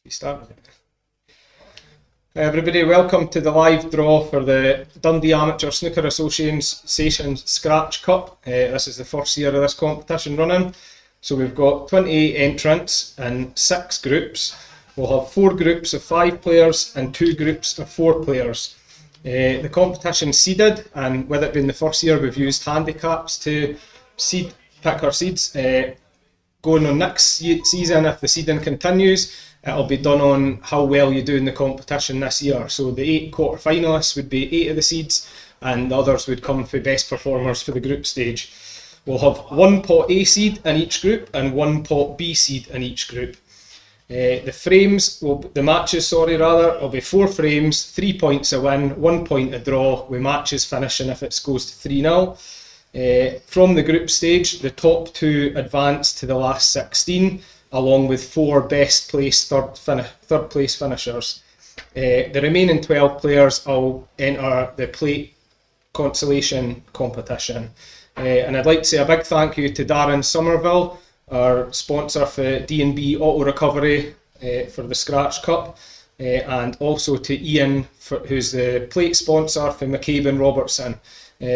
You start. Everybody, welcome to the live draw for the Dundee Amateur Snooker Association Scratch Cup. This is the first year of this competition running. So we've got 28 entrants in 6 groups. We'll have 4 groups of 5 players and 2 groups of 4 players. The competition's seeded, and with it being the first year, we've used handicaps to pick our seeds. Going on next season, if the seeding continues, it'll be done on how well you do in the competition this year. So the 8 quarter-finalists would be 8 of the seeds, and the others would come for best performers for the group stage. We'll have 1 pot A seed in each group and 1 pot B seed in each group. The matches will be 4 frames, 3 points a win, 1 point a draw, with matches finishing if it goes to 3-0. From the group stage, the top 2 advance to the last 16, along with 4 best placed third place finishers. The remaining 12 players will enter the plate consolation competition. And I'd like to say a big thank you to Darren Somerville, our sponsor for D&B Auto Recovery for the Scratch Cup, and also to Ian, who's the plate sponsor for McCabe and Robertson.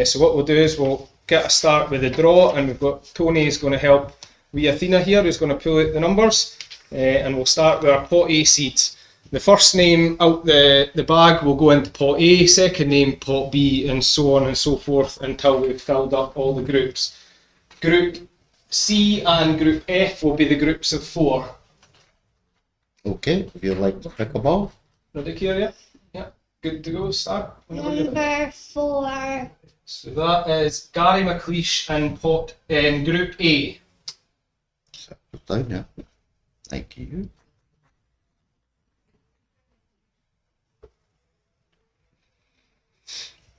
So what we'll do is we'll get a start with the draw, and we've got Tony is going to help Athena here, who's going to pull out the numbers, and we'll start with our pot A seeds. The first name out the bag will go into pot A, second name pot B, and so on and so forth until we've filled up all the groups. Group C and Group F will be the groups of 4. Okay, if you'd like to pick a ball. Ready, Kira? Yeah, good to go, start. Number 4. So that is Gary McLeish in Group A. Set it down, yeah. Thank you.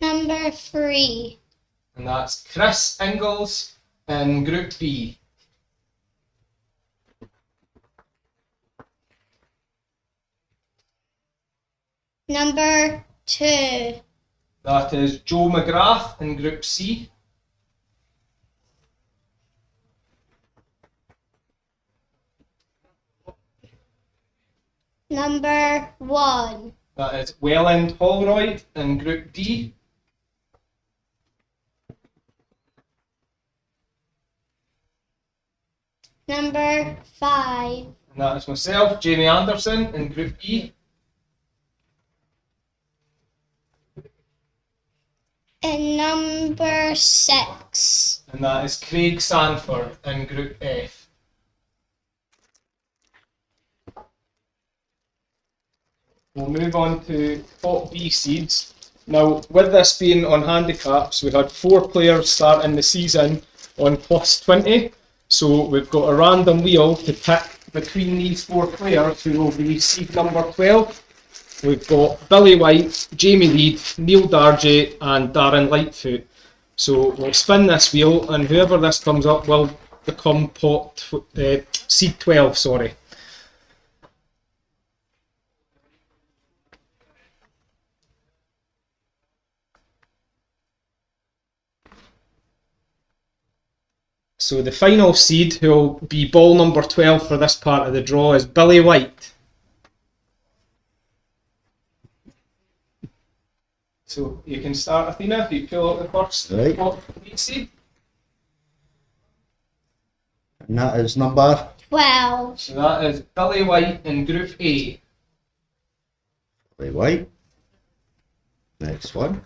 Number 3. And that's Chris Ingalls in Group B. Number 2. That is Joe McGrath in Group C. Number 1. That is Welland Holroyd in Group D. Number 5. And that is myself, Jamie Anderson, in Group E. And number 6. And that is Craig Sanford in Group F. We'll move on to pot B seeds. Now, with this being on handicaps, we had 4 players starting the season on plus 20. So we've got a random wheel to pick between these 4 players who will be seed number 12. We've got Billy White, Jamie Reid, Neil Dargy and Darren Lightfoot. So we'll spin this wheel, and whoever this comes up will become seed 12, sorry. So the final seed, who will be ball number 12 for this part of the draw, is Billy White. So you can start, Athena, if you pull out the first pot seed. And that is number 12. So that is Billy White in Group A. Billy White. Next one.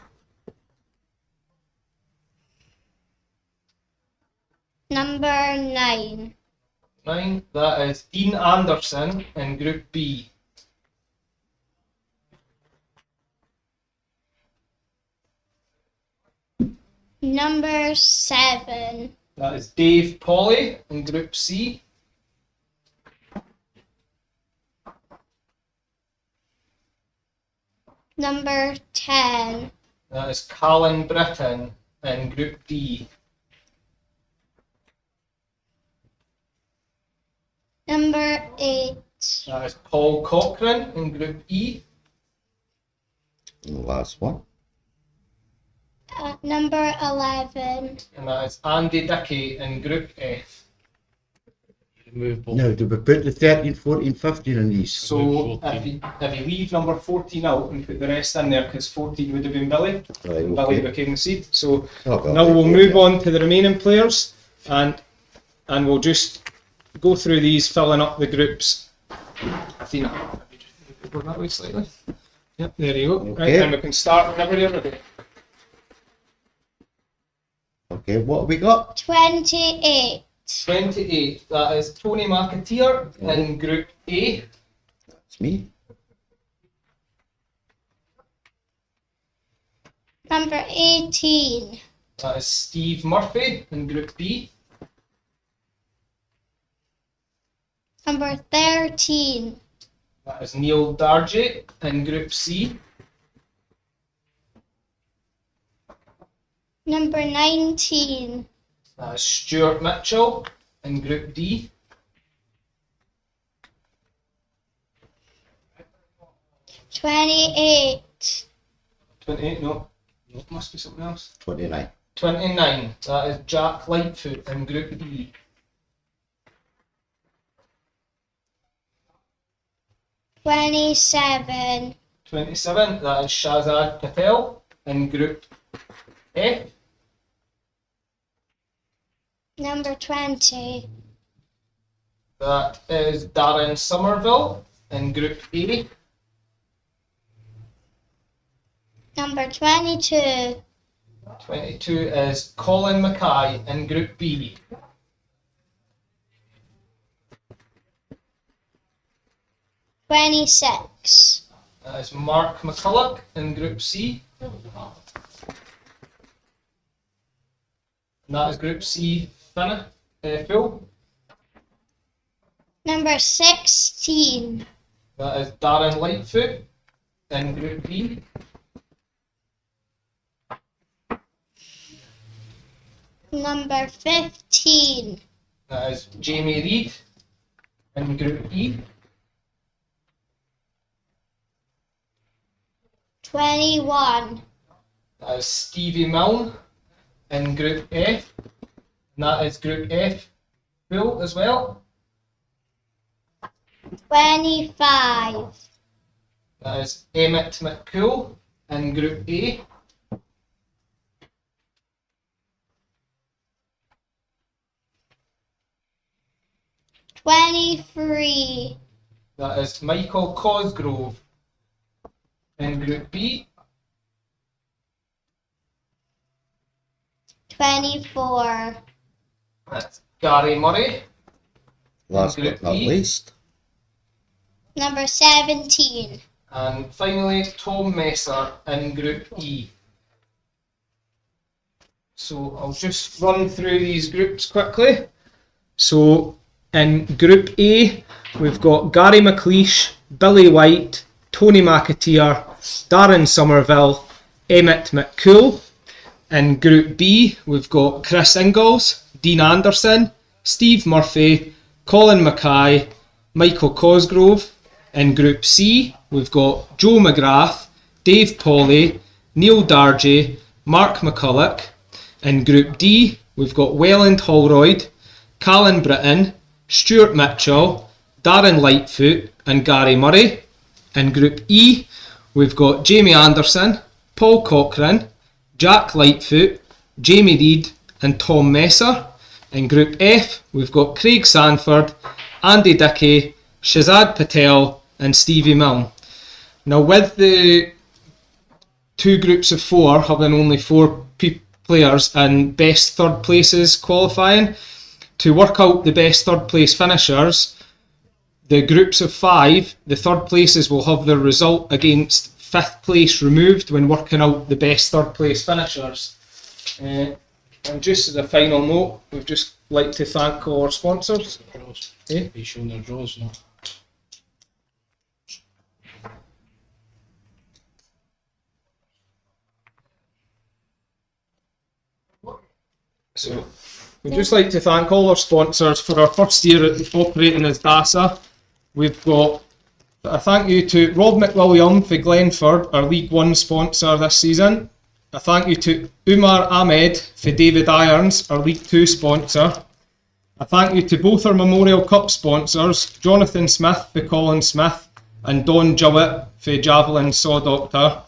Number 9. 9. That is Dean Anderson in Group B. Number 7. That is Dave Polly in Group C. Number 10. That is Callan Britton in Group D. Number 8. That is Paul Cochrane in Group E. And the last one. Number 11. And that is Andy Dickey in Group F. Move on. Now, do we put the 13, 14, 15 in these? So if you leave number 14 out and put the rest in there, because 14 would have been Billy, Right, and Billy okay. became the seed. So Oh, well, now we'll okay, move yeah. on to the remaining players, and we'll just go through these, filling up the groups. Athena, maybe just go that way slightly. Yep, there you go. Right, Okay. and we can start whenever you're ready. Okay, what have we got? 28. 28, that is Tony McAteer in Group A. That's me. Number 18. That is Steve Murphy in Group B. Number 13. That is Neil Dargy in Group C. Number 19. That is Stuart Mitchell in Group D. $28. 28, no, must be something else. 29. 29, that is Jack Lightfoot in Group E. $27. 27, that is Shahzad Patel in Group F. Number 20. That is Darren Somerville in Group A. Number 22. 22 is Colin Mackay in Group B. $26. That is Mark McCulloch in Group C. And that is Group C full. Number 16. That is Darren Lightfoot in Group B. Number 15. That is Jamie Reid in Group E. 21. That is Stevie Milne in Group F. And that is Group F full as well. 25. That is Emmett McCool in Group A. $23. That is Michael Cosgrove in Group B. 24. That's Gary Murray. Last Group but not E. least. Number 17. And finally, Tom Messer in Group E. So I'll just run through these groups quickly. So in Group A, we've got Gary McLeish, Billy White, Tony McAteer, Darren Somerville, Emmett McCool. In Group B, we've got Chris Ingalls, Dean Anderson, Steve Murphy, Colin Mackay, Michael Cosgrove. In Group C, we've got Joe McGrath, Dave Pawley, Neil Dargy, Mark McCulloch. In Group D, we've got Welland Holroyd, Callan Britton, Stuart Mitchell, Darren Lightfoot and Gary Murray. In Group E, we've got Jamie Anderson, Paul Cochrane, Jack Lightfoot, Jamie Reid and Tom Messer. In Group F, we've got Craig Sanford, Andy Dickey, Shahzad Patel and Stevie Milne. Now with the two groups of four having only four players and best third places qualifying, to work out the best third place finishers, the groups of five, the third places will have their result against fifth place removed when working out the best third place finishers. And just as a final note, we'd just like to thank all our sponsors. Draws. Eh? He's showing their draws now. So we'd just like to thank all our sponsors for our first year at operating as DASA. We've got a thank you to Rob McWilliam for Glenford, our League One sponsor this season. A thank you to Umar Ahmed for David Irons, our League Two sponsor. A thank you to both our Memorial Cup sponsors, Jonathan Smith for Colin Smith and Don Jewett for Javelin Saw Doctor.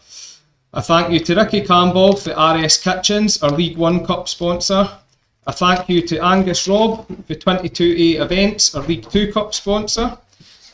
A thank you to Ricky Campbell for RS Kitchens, our League One Cup sponsor. A thank you to Angus Robb for 22A Events, our League 2 Cup sponsor.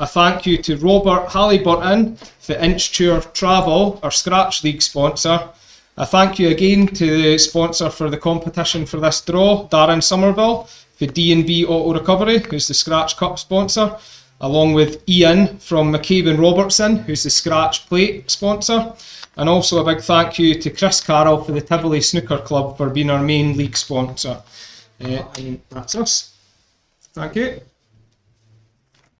A thank you to Robert Halliburton for Inch Tour Travel, our Scratch League sponsor. A thank you again to the sponsor for the competition for this draw, Darren Somerville, for D&B Auto Recovery, who's the Scratch Cup sponsor, along with Ian from McCabe and Robertson, who's the Scratch Plate sponsor. And also a big thank you to Chris Carroll for the Tivoli Snooker Club for being our main league sponsor. And that's us. Thank you.